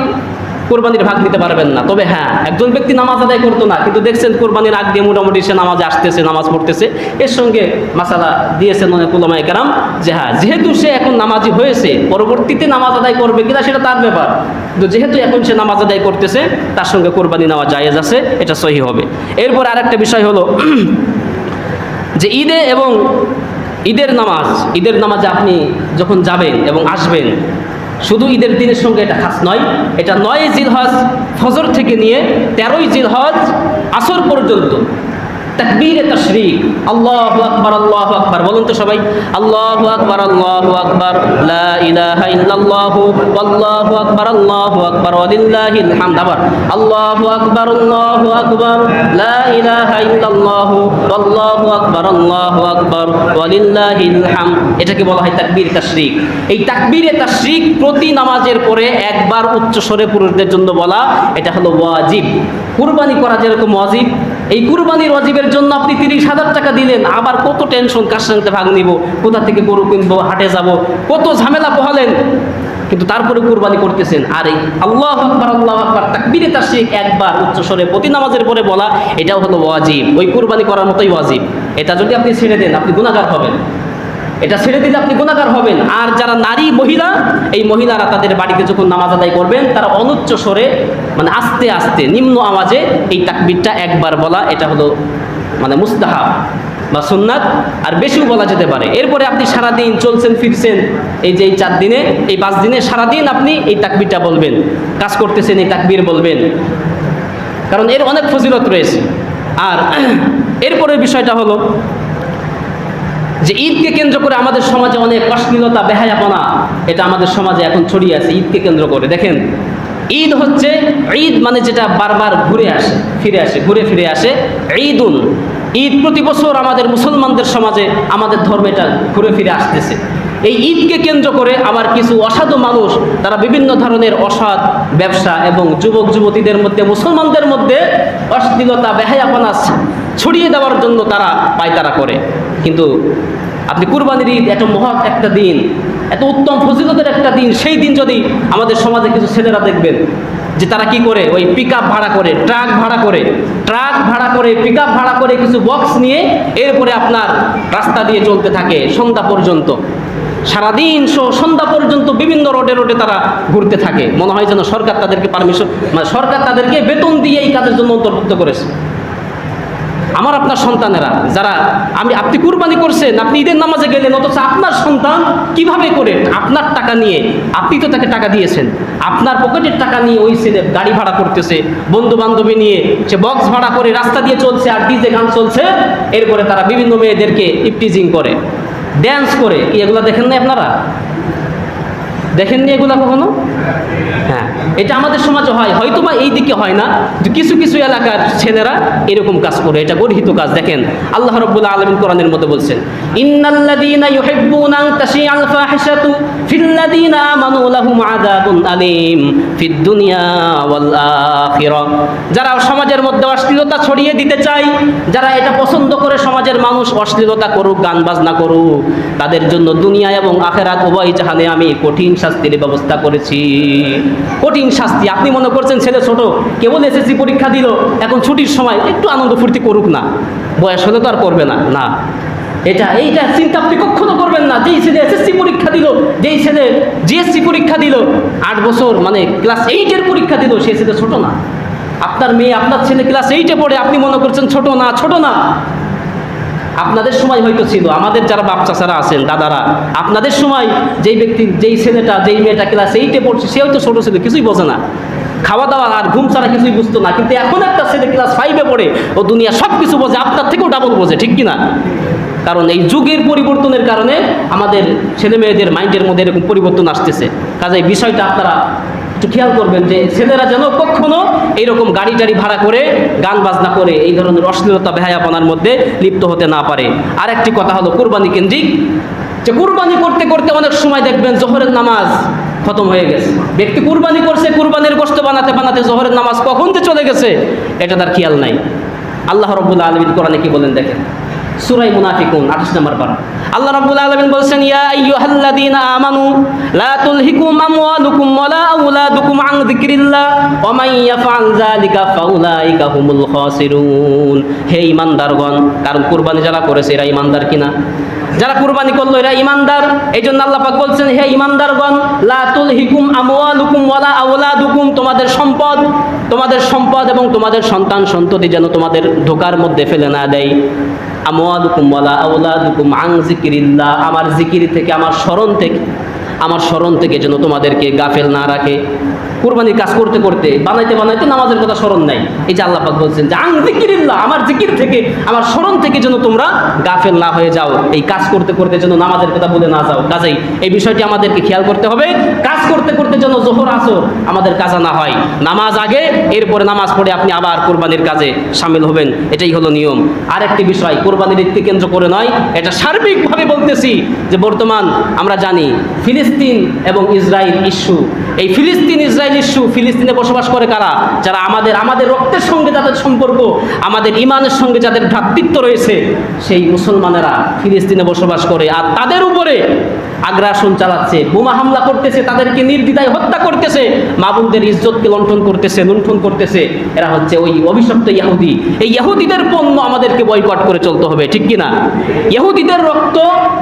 A: কোরবানির ভাগ নিতে পারবেন না। তবে হ্যাঁ, একজন ব্যক্তি নামাজ আদায় করতো না, কিন্তু দেখছেন কোরবানির আগ দিয়ে মোটামুটি সে নামাজে আসতেছে, নামাজ পড়তেছে, এর সঙ্গে মাসালা দিয়েছেন অনেক উলামায়ে কেরাম যে হ্যাঁ, যেহেতু সে এখন নামাজি হয়েছে, পরবর্তীতে নামাজ আদায় করবে কিনা সেটা তার ব্যাপার, কিন্তু যেহেতু এখন সে নামাজ আদায় করতেছে তার সঙ্গে কোরবানি নেওয়া জায়েজ আছে, এটা সহি হবে। এরপর আরেকটা বিষয় হলো যে ঈদের নামাজে আপনি যখন যাবেন এবং আসবেন, শুধু ঈদের দিনের সঙ্গে এটা খাস নয়, এটা 9 জিলহজ ফজর থেকে নিয়ে 13 জিলহজ আসর পর্যন্ত তাকবীরে তাশরিক, আল্লাহু আকবার, আল্লাহু আকবার বলুন তো সবাই, আল্লাহু আকবার, আল্লাহু আকবার, লা ইলাহা ইল্লাল্লাহু আল্লাহু আকবার, আল্লাহু আকবার ওয়ালিল্লাহিল হামদ। আবার আল্লাহু আকবার, আল্লাহু আকবার, লা ইলাহা ইল্লাল্লাহু আল্লাহু আকবার, আল্লাহু আকবার ওয়ালিল্লাহিল হামদ। এটাকে বলা হয় তাকবীরে তাশরিক। এই তাকবীরে তাশরিক প্রতি নামাজের পরে একবার উচ্চ স্বরে পুরুষদের জন্য বলা, এটা হলো ওয়াজিব। কুরবানি করা যেরকম ওয়াজিব, এই কুরবানির ওয়াজিবের জন্য আপনি 30,000 টাকা দিলেন, আবার কত টেনশন, কার সঙ্গে ভাগ নিব, কোথা থেকে গরু কিনবো, হাটে যাব, কত ঝামেলা পোহালেন, কিন্তু তারপরে কুরবানি করতেছেন। আর এই আল্লাহু আকবার, আল্লাহু আকবার তাকবীরে তাশরিক একবার উচ্চ স্বরে প্রতি নামাজের পরে বলা, এটাও হলো ওয়াজিব, ওই কুরবানি করার মতোই ওয়াজিব। এটা যদি আপনি ছেড়ে দেন আপনি গুনাহগার হবেন, এটা ছেড়ে দিলে আপনি গুনাহগার হবেন। আর যারা নারী মহিলা, এই মহিলারা তাদের বাড়িতে যখন নামাজ আদায় করবেন তারা অনুচ্চ স্বরে মানে আস্তে আস্তে নিম্ন আওয়াজে এই তাকবীরটা একবার বলা, এটা হলো মানে মুস্তাহাব বা সুন্নাত, আর বেশিও বলা যেতে পারে। এরপরে আপনি সারাদিন চলছেন ফিরছেন, এই যে এই 4 দিনে, এই 5 দিনে সারাদিন আপনি এই তাকবীরটা বলবেন, কাজ করতেছেন এই তাকবীর বলবেন, কারণ এর অনেক ফজিলত রয়েছে। আর এরপরের বিষয়টা হলো যে ঈদকে কেন্দ্র করে আমাদের সমাজে অনেক অশ্লীলতা, বেহায়াপনা, এটা আমাদের সমাজে এখন ছড়িয়ে আছে ঈদকে কেন্দ্র করে। দেখেন, ঈদ হচ্ছে, ঈদ মানে যেটা বারবার ঘুরে ফিরে আসে, ঈদুন, ঈদ প্রতি বছর আমাদের মুসলমানদের সমাজে, আমাদের ধর্মে এটা ঘুরে ফিরে আসতেছে। এই ঈদকে কেন্দ্র করে আবার কিছু অসাধু মানুষ তারা বিভিন্ন ধরনের অসৎ ব্যবসা এবং যুবক যুবতীদের মধ্যে, মুসলমানদের মধ্যে অশ্লীলতা, বেহায়াপনা ছড়িয়ে দেওয়ার জন্য তারা পায়তারা করে। কিন্তু আপনি কুরবানির ঈদ এত মহৎ একটা দিন, এত উত্তম ফজিলতের একটা দিন, সেই দিন যদি আমাদের সমাজে কিছু ছেলেরা দেখবেন যে তারা কি করে, ওই পিক আপ ভাড়া করে, ট্রাক ভাড়া করে পিক আপ ভাড়া করে কিছু বক্স নিয়ে এরপরে আপনার রাস্তা দিয়ে চলতে থাকে সন্ধ্যা পর্যন্ত, সারাদিন সন্ধ্যা পর্যন্ত বিভিন্ন রোডে রোডে তারা ঘুরতে থাকে। মনে হয় যেন সরকার তাদেরকে পারমিশন, মানে সরকার তাদেরকে বেতন দিয়ে এই কাজের জন্য অন্তর্ভুক্ত করেছে। আমার আপনার সন্তানেরা যারা, আপনি কুরবানি করছেন, আপনি ঈদের নামাজে গেলেন, অথচ আপনার সন্তান কিভাবে করে আপনার টাকা নিয়ে, আপনি তো তাকে টাকা দিয়েছেন, আপনার পকেটের টাকা নিয়ে ওই ছেলে গাড়ি ভাড়া করতেছে, বন্ধু বান্ধবী নিয়ে সে বক্স ভাড়া করে রাস্তা দিয়ে চলছে, আর ডিজে গান চলছে, এরপরে তারা বিভিন্ন মেয়েদেরকে ইপটিজিং করে, ড্যান্স করে। কি এগুলো দেখেন না আপনারা? দেখেননি এগুলা কখনো? হ্যাঁ, এটা আমাদের সমাজে হয়, হয়তো বা এই দিকে হয় না, কিছু কিছু এলাকার ছেলেরা এরকম কাজ করে, এটা গর্হিত কাজ। দেখেন আল্লাহ রাব্বুল আলামিন কোরআনের মধ্যে বলছেন, ইন্নাল্লাযীনা ইউহিব্বুনা আন তাশিআল ফাহিশাতু ফিল্লাযীনা আমানু লাহুম আযাবুন আলীম ফিদ দুনিয়া ওয়াল আখিরাহ। যারা সমাজের মধ্যে অশ্লীলতা ছড়িয়ে দিতে চায়, যারা এটা পছন্দ করে সমাজের মানুষ অশ্লীলতা করুক, গান বাজনা করুক, তাদের জন্য দুনিয়া এবং আখিরাত উভয় জাহানে আমি কঠিন শাস্তির ব্যবস্থা করেছি। কঠিন শাস্তি। আপনি মনে করছেন ছেলে ছোট, কেবল এসএসসি পরীক্ষা দিল, এখন ছুটির সময় একটু আনন্দ ফুর্তি করুক না, বয়স হলে তো আর করবে না। না, এইটা চিন্তা আপনি কখনো করবেন না। যেই ছেলে এসএসসি পরীক্ষা দিল, যেই ছেলে জিএসসি পরীক্ষা দিল, 8 বছর মানে ক্লাস 8-এর পরীক্ষা দিল, সে ছেলে ছোট না। আপনার মেয়ে, আপনার ছেলে ক্লাস 8-এ পড়ে, আপনি মনে করছেন ছোট না, ছোট না। আপনাদের সময় হয়তো ছিল, আমাদের যারা বাপ চাচারা আছেন, দাদারা, আপনাদের সময় যেই ছেলেটা, যেই মেয়েটা ক্লাস 8-এ পড়ছে, সে হয়তো ছোট ছিল, কিছুই বোঝে না, খাওয়া দাওয়া আর ঘুম ছাড়া কিছুই বুঝতো না। কিন্তু এখন একটা ছেলে ক্লাস 5-এ পড়ে, ও দুনিয়া সব কিছু বোঝে, আপনার থেকেও ডাবল বোঝে, ঠিক কিনা? কারণ এই যুগের পরিবর্তনের কারণে আমাদের ছেলে মেয়েদের মাইন্ডের মধ্যে এরকম পরিবর্তন আসতেছে। কাজে বিষয়টা আপনারা একটু খেয়াল করবেন যে ছেলেরা যেন কখনো এইরকম গাড়ি টাড়ি ভাড়া করে, গান বাজনা করে এই ধরনের অশ্লীলতা বেহায়াপনার মধ্যে লিপ্ত হতে না পারে। আরেকটি কথা হলো কুরবানি কেন্দ্রিক, যে কুরবানি করতে করতে অনেক সময় দেখবেন জোহরের নামাজ খতম হয়ে গেছে। ব্যক্তি কুরবানি করছে, কুরবানির গোশত বানাতে বানাতে জোহরের নামাজ কখন যে চলে গেছে এটা তার খেয়াল নাই। আল্লাহ রাব্বুল আলামিন কোরআনে কি বলেন দেখেন, সূরা মুনাফিকুন 28 নম্বর পারা। আল্লাহ রাব্বুল আলামিন বলেন, ইয়া আইয়ুহাল্লাযীনা আমানু লা তুলহিকুম আমওয়ালুকুম ওয়ালা আওলাদুকুম আন যিকরিল্লাহ ওয়া মান ইয়াফআল যালিকা ফাউলাইকা হুমুল খাসিরুন। হে ঈমানদারগণ, কারণ কুরবানি যারা করেছে এরা ঈমানদার কিনা? যারা কুরবানি করলো এরা ঈমানদার। এইজন্য আল্লাহ পাক বলছেন, হে ঈমানদারগণ, লা তুলহিকুম আমওয়ালুকুম ওয়ালা আওলাদুকুম, তোমাদের সম্পদ এবং তোমাদের সন্তান সন্ততি যেন তোমাদের ধোঁকার মধ্যে ফেলে না দেয়। আমওয়ালুকুম ওয়ালা আওলাদুকুম আন যিকরিল্লাহ, আমার জিকির থেকে, আমার স্মরণ থেকে যেন তোমাদেরকে গাফেল না রাখে। কুরবানির কাজ করতে করতে, বানাইতে বানাইতে নামাজের কথা স্মরণ নাই। এই যে আল্লাহ পাক বলছেন যে আন যিকরিল্লাহ, আমার জিকির থেকে, আমার স্মরণ থেকে যেন তোমরা গাফেল না হয়ে যাও। এই কাজ করতে করতে যেন নামাজের কথা বলে না যাও। কাজেই এই বিষয়টি আমাদেরকে খেয়াল করতে হবে। কাজ করতে করতে যেন জোহর আসর আমাদের কাজা না হয়। নামাজ আগে, এরপরে নামাজ পড়ে আপনি আবার কুরবানির কাজে শামিল হবেন, এটাই হলো নিয়ম। আরেকটি বিষয়, কুরবানির ঈদকে কেন্দ্র করে নয়, এটা সার্বিকভাবে বলতেছি যে বর্তমান আমরা জানি ফিলিস্তিন এবং ইসরায়েল ইস্যু, এই ফিলিস্তিন ইসরায়েল ইস্যু, ফিলিস্তিনে বসবাস করে কারা? যারা আমাদের রক্তের সঙ্গে যাদের সম্পর্ক, আমাদের ইমানের সঙ্গে যাদের ভ্রাতৃত্ব রয়েছে, সেই মুসলমানেরা ফিলিস্তিনে বসবাস করে, আর তাদের উপরে আগ্রাসন চালাচ্ছে, বোমা হামলা করতেছে, তাদেরকে নির্দ্বিধায় হত্যা করতেছে, মা বোনদের ইজ্জতকে লুণ্ঠন করতেছে। এরা হচ্ছে ওই অভিশপ্ত ইহুদি। এই ইহুদিদের পণ্য আমাদেরকে বয়কট করে চলতে হবে, ঠিক কিনা? ইহুদিদের রক্ত,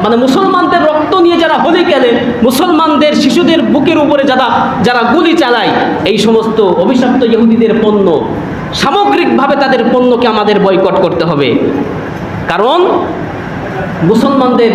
A: মানে মুসলমানদের রক্ত নিয়ে যারা হোলি খেলে, মুসলমানদের শিশুদের বুকের উপরে যারা গুলি চালায়, এই সমস্ত অভিশপ্ত ইহুদিদের পণ্য, সামগ্রিকভাবে তাদের পণ্যকে আমাদের বয়কট করতে হবে। কারণ মুসলমানদের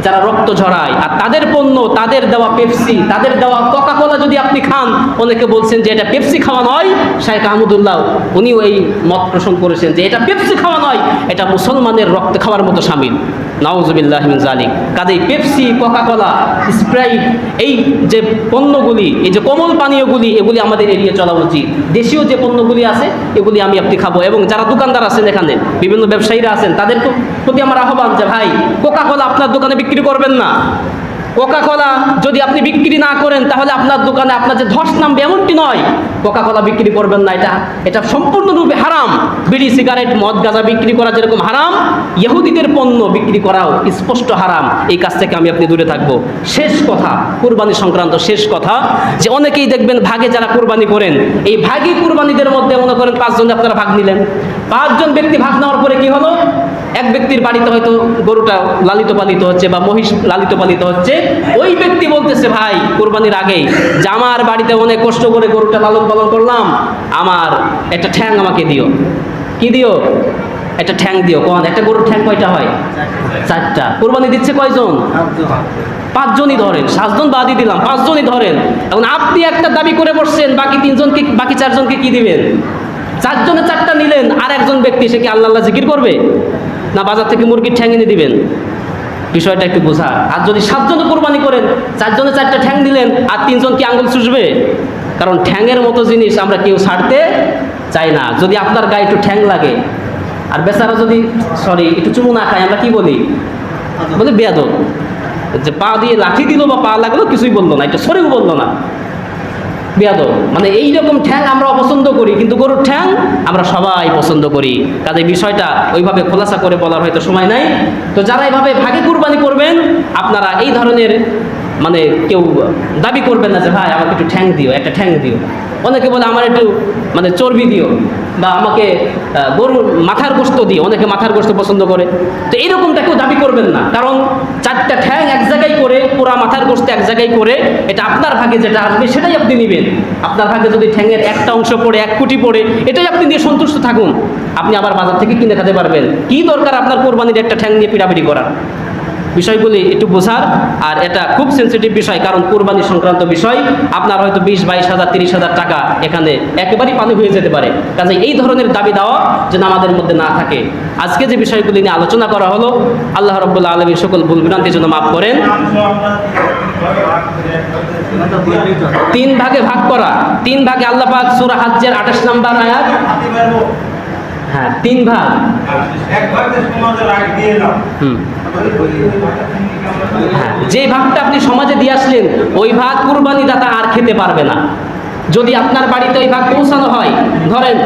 A: যারা রক্ত ঝরায়, আর তাদের পণ্য, তাদের দেওয়া পেপসি, তাদের দেওয়া কোকা কোলা যদি আপনি খান, অনেকে বলছেন যে এটা পেপসি খাওয়া নয়, শাইখ আহমদুল্লাহ উনিও এই মত পোষণ করেছেন যে এটা পেপসি খাওয়া নয়, এটা মুসলমানের রক্ত খাওয়ার মতো শামিল। নাউজুবিল্লাহি মিন যালিক। কাজেই পেপসি, কোকা কোলা, স্প্রাইট, এই যে পণ্যগুলি, এই যে কোমল পানীয়গুলি, এগুলি আমাদের এড়িয়ে চলা উচিত। দেশীয় যে পণ্যগুলি আছে এগুলি আপনি খাবো। এবং যারা দোকানদার আছেন, এখানে বিভিন্ন ব্যবসায়ীরা আছেন, তাদের প্রতি আমার আহ্বান যে ভাই, কোকা কোলা আপনার দোকানে বিক্রি করবেন না, কোকা কোলা যদি আপনি বিক্রি না করেন তাহলে আপনার দোকানে আপনার যে ধস নামবে এমনটি নয়। কোকা কোলা বিক্রি করবেন না, এটা সম্পূর্ণরূপে হারাম। বিড়ি সিগারেট মদ গাঁজা বিক্রি করা যেরকম হারাম, ইহুদিদের পণ্য বিক্রি করাও স্পষ্ট হারাম। এই কাজ থেকে আপনি দূরে থাকবো। শেষ কথা, কুরবানি সংক্রান্ত শেষ কথা, যে অনেকেই দেখবেন ভাগে যারা কুরবানি করেন, এই ভাগী কুরবানিদের মধ্যে মনে করেন 5 জন আপনারা ভাগ নিলেন। 5 জন ব্যক্তি ভাগ নেওয়ার পরে কি হলো, এক ব্যক্তির বাড়িতে হয়তো গরুটা লালিত পালিত হচ্ছে বা মহিষ লালিত পালিত হচ্ছে, ওই ব্যক্তি বলতেছে ভাই কোরবানির আগেই যে আমার বাড়িতে অনেক কষ্ট করে গরুটা লালন পালন করলাম, আমার একটা ঠ্যাং আমাকে দিও। কি দিও? একটা ঠ্যাং দিও। কোন একটা গরুর ঠ্যাং কয়টা হয়? 4টা। কোরবানি দিচ্ছে কয়জন? 5 জনই ধরেন, 7 জন বাদই দিলাম, 5 জনই ধরেন। এখন আপনি একটা দাবি করে বসছেন, বাকি 3 জনকে, বাকি 4 জনকে কি দিবেন? 4 জনে 4টা নিলেন, আর একজন ব্যক্তি সে কি আল্লাহ আল্লাহ জিকির করবে না বাজার থেকে মুরগির ঠ্যাং এনে দিবেন? বিষয়টা একটু বোঝা। আর যদি 7 জনে কোরবানি করেন, 4 জনে 4টা ঠ্যাং দিলেন, আর 3 জন কি আঙ্গুল চুষবে? কারণ ঠ্যাংয়ের মতো জিনিস আমরা কেউ ছাড়তে চাই না। যদি আপনার গায়ে একটু ঠ্যাং লাগে আর বেচারা যদি একটু চুমু না খায়, আমরা কি বলি? বলে বেয়াদব। যে পা দিয়ে লাঠি দিল বা পা লাগলো, কিছুই বললো না, এটা সরেও বললো না, বেয়াদব। মানে এইরকম ঠ্যাং আমরা অপছন্দ করি, কিন্তু গরুর ঠ্যাং আমরা সবাই পছন্দ করি। কাজে বিষয়টা ওইভাবে খোলাসা করে বলার হয়তো সময় নাই। তো যারা এইভাবে ভাগে কুরবানি করবেন, আপনারা এই ধরনের মানে কেউ দাবি করবেন না যে ভাই আমাকে একটু ঠ্যাং দিও, একটা ঠ্যাং দিও। অনেকে বলে আমার একটু মানে চর্বি দিও, বা আমাকে গরুর মাথার গোশত দিও। অনেকে মাথার গোশত পছন্দ করে। তো এইরকমটা কেউ দাবি করবেন না, কারণ 4টা ঠ্যাং এক জায়গায় করে, পুরা মাথার গোশত এক জায়গায় করে, এটা আপনার ভাগে যেটা আসবে সেটাই আপনি নেবেন। আপনার ভাগে যদি ঠ্যাংয়ের একটা অংশ পড়ে, 1 কোটি পড়ে, এটাই আপনি দিয়ে সন্তুষ্ট থাকুন। আপনি আবার বাজার থেকে কিনে খেতে পারবেন। কি দরকার আপনার কোরবানির একটা ঠ্যাং নিয়ে পিড়াপিড়ি করার? বিষয়গুলি একটু বোঝার। আর এটা খুব সেন্সিটিভ বিষয়, কারণ কোরবানি সংক্রান্ত বিষয়। আপনার হয়তো 20-22 হাজার 30 হাজার টাকা এখানে একেবারেই পানি হয়ে যেতে পারে। কাজে এই ধরনের দাবি দেওয়া যেন আমাদের মধ্যে না থাকে। আজকে যে বিষয়গুলি নিয়ে আলোচনা করা হলো, আল্লাহ রাব্বুল আলামিন সকল ভুল ভ্রান্তির জন্য মাফ করেন। 3 ভাগে ভাগ করা, 3 ভাগে আল্লাহ পাক সূরা হজ্জের 28 নম্বর আয়াত, হ্যাঁ 3 ভাগ, এক ভাগে সমাজের আয় দিয়ে দাও। যে ভাগটা আপনি সমাজে দিয়ে আসলেন, ওই ভাগ কুরবানি দাতা আর খেতে পারবে না। যদি আপনার বাড়িতে ওই ভাগ পৌঁছানো হয়, ধরেন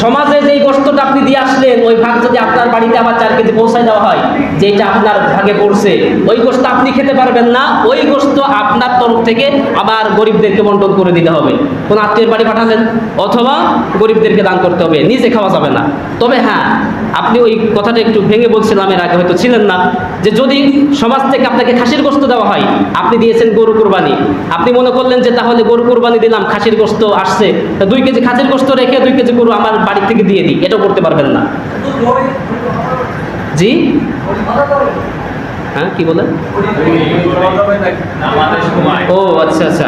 A: সমাজে যেই গোশতটা আপনি দিয়ে আসলেন, ওই ভাগ যদি আপনার বাড়িতে আবার 4 কেজি পৌঁছায় দেওয়া হয়, যেটা আপনার ভাগে পড়ছে, ওই গোশত আপনি খেতে পারবেন না। ওই গোশত আপনার তরফ থেকে আবার গরিবদেরকে বন্টন করে দিতে হবে। কোন আত্মীয়ের বাড়ি পাঠালেন, অথবা গরিবদেরকে দান করতে হবে, নিজে খাওয়া যাবে না। তবে হ্যাঁ, আপনি ওই কথাটা একটু ভেঙে বলছিলাম এর আগে, হয়তো ছিলেন না, যে যদি সমাজ থেকে আপনাকে খাসির গোশত দেওয়া হয়, আপনি দিয়েছেন গরু কুরবানি, আপনি মনে করলেন যে তাহলে গরু কুরবানি দিলাম, খাসির গোশত আসছে, 2 কেজি খাসির গোশত রেখে 2 কেজি গরু আমার বাড়ি থেকে দিয়ে দিই, এটাও করতে পারবেন না। জি হ্যাঁ, কি বলেন? ও আচ্ছা আচ্ছা,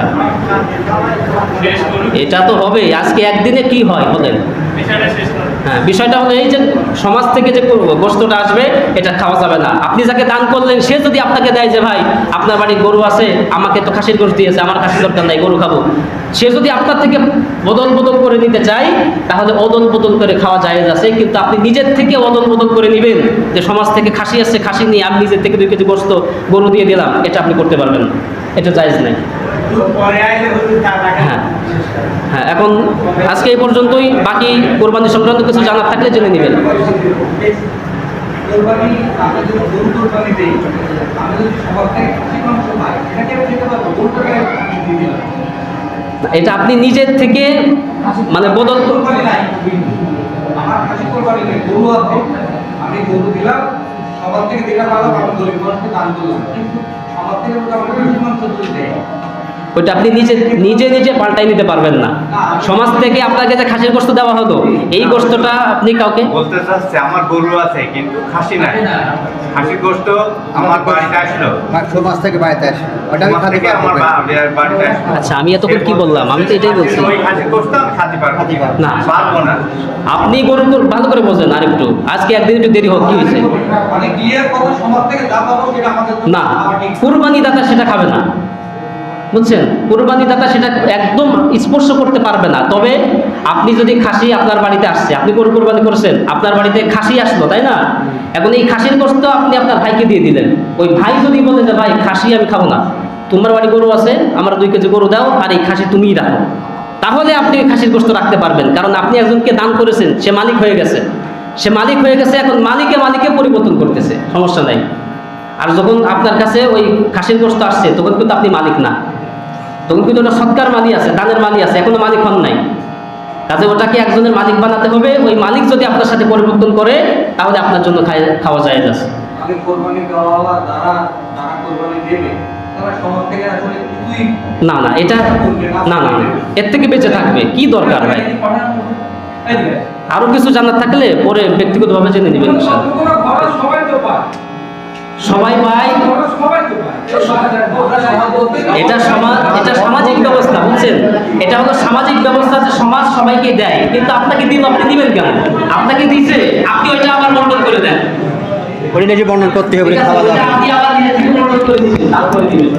A: এটা তো হবে। আজকে একদিনে কি হয় বলেন? হ্যাঁ, বিষয়টা হলো এই যে সমাজ থেকে যে গোশতটা আসবে, এটা খাওয়া যাবে না। আপনি যাকে দান করলেন, সে যদি আপনাকে দেয় যে ভাই আপনার বাড়ির গরু আছে, আমাকে তো খাসির গোশত দিয়েছে, আমার খাসির দরকার নাই, গরু খাবো, সে যদি আপনার থেকে বদল বদল করে নিতে চায়, তাহলে অদল বদল করে খাওয়া জায়েজ আছে। কিন্তু আপনি নিজের থেকে অদল বদল করে নেবেন, যে সমাজ থেকে খাসি আসছে, খাসি নিয়ে আমি নিজের থেকে 2 কেজি গোশত গরু দিয়ে দিলাম, এটা আপনি করতে পারবেন না, এটা জায়েজ নাই। হ্যাঁ হ্যাঁ, এখন আজকে এই পর্যন্তই। বাকি কোরবানি সংক্রান্ত কিছু জানার থাকলে জেনে নেবেন। এটা আপনি নিজের থেকে মানে বদল, আমি গরু দিলাম, সবার থেকে দিলাম, গরিব মানুষকে দান করলাম, কিন্তু সবার থেকে ওইটা আপনি নিজে নিজে পাল্টাই নিতে পারবেন না। সমাজ থেকে আপনাকে যে খাসির গোশত দেওয়া হলো, এই গোশতটা আপনি কাউকে
B: বলতে চাচ্ছে আমার গরু আছে কিন্তু খাসি নাই, খাসির গোশত আমার বাড়িতে আসলো,
C: সমাজ থেকে বাড়িতে আসলো, ওটা আমি খাতে
B: থেকে আমার বাড়িতে আসলো।
A: আচ্ছা, আমি এতক্ষণ কি বললাম? আমি তো এটাই বলছি,
B: ওই খাসির গোশত আমি খাতে পারবো না, পারবো না।
A: আপনি গরু ভালো করে বোঝেন আর একটু। আজকে একদিন একটু দেরি হোক, কি হয়েছে?
C: মানে গিয়ের কথা সমাজ থেকে যা পাবো সেটা আমাদের
A: না, কুরবানি দাতা সেটা খাবে না, বুঝছেন? কুরবানি দাতা সেটা একদম স্পর্শ করতে পারবে না। তবে আপনি যদি খাসি আপনার বাড়িতে আসছে, আপনি গরু কুরবানি করছেন, আপনার বাড়িতে খাসি আসলো, তাই না? এখন এই খাসির গোশত আপনি আপনার ভাইকে দিয়ে দিলেন। ওই ভাই যদি বলে যে ভাই খাসি আমি খাবো না, তোমার বাড়ি গরু আছে, আমার 2 কেজি গরু দাও, আর এই খাসি তুমিই রাখো। তাহলে আপনি ওই খাসির গোশত রাখতে পারবেন, কারণ আপনি একজনকে দান করেছেন, সে মালিক হয়ে গেছে, এখন মালিকে পরিবর্তন করতেছে, সমস্যা নাই। আর যখন আপনার কাছে ওই খাসির গোশত আসছে, তখন কিন্তু আপনি মালিক না, তখন কিন্তু ওটা সৎকার মালি আছে, দানের মালি আছে, এখনো মালিক হন নাই। কাজে ওটাকে একজনের মালিক বানাতে হবে। ওই মালিক যদি আপনার সাথে পরিবর্তন করে, তাহলে আপনার জন্য খাওয়া যায় আছে।
C: আমাদের কোরবানি দেওয়ালা যারা কোরবানি দেবে তারা সমাজ থেকে আসলে কিছুই
A: না এটা না, এর থেকে বেঁচে থাকবে কি দরকার ভাই? আরো কিছু জানার থাকলে পরে ব্যক্তিগতভাবে জেনে নেবেন ইনশাআল্লাহ। সবাই পায়, এটা সামাজিক ব্যবস্থা, বুঝছেন? এটা হলো সামাজিক ব্যবস্থা যে সমাজ সবাইকে দেয়, কিন্তু আপনাকে আপনি দিবেন কেন? আপনাকে দিছে, আপনি ওইটা আবার বন্টন করে দেন।
C: ওই নিজে বর্ণন করতে হবে, খাওয়া দাওয়া
A: আপনি আবার নিজে থেকে বন্টন করে দিবেন, তারপরে দিবেন।